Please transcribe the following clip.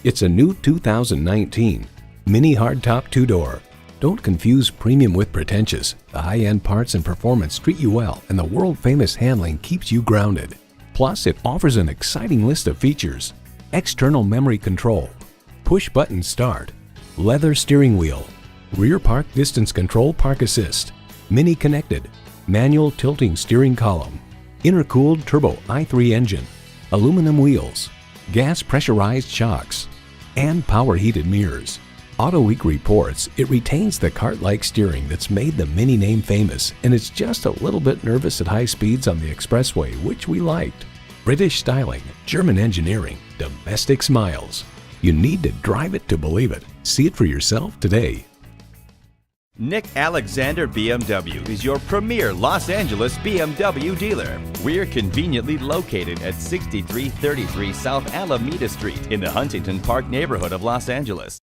It's a new 2019 MINI Hardtop two-door. Don't confuse premium with pretentious. The high-end parts and performance treat you well, and the world-famous handling keeps you grounded. Plus, it offers an exciting list of features: external memory control, push-button start, leather steering wheel, rear park distance control park assist, MINI connected, manual tilting steering column, intercooled turbo i3 engine, aluminum wheels, gas pressurized shocks, and power heated mirrors. AutoWeek reports it retains the kart-like steering that's made the MINI name famous, and it's just a little bit nervous at high speeds on the expressway, which we liked. British styling, German engineering, domestic smiles. You need to drive it to believe it. See it for yourself today. Nick Alexander BMW is your premier Los Angeles BMW dealer. We're conveniently located at 6333 South Alameda Street in the Huntington Park neighborhood of Los Angeles.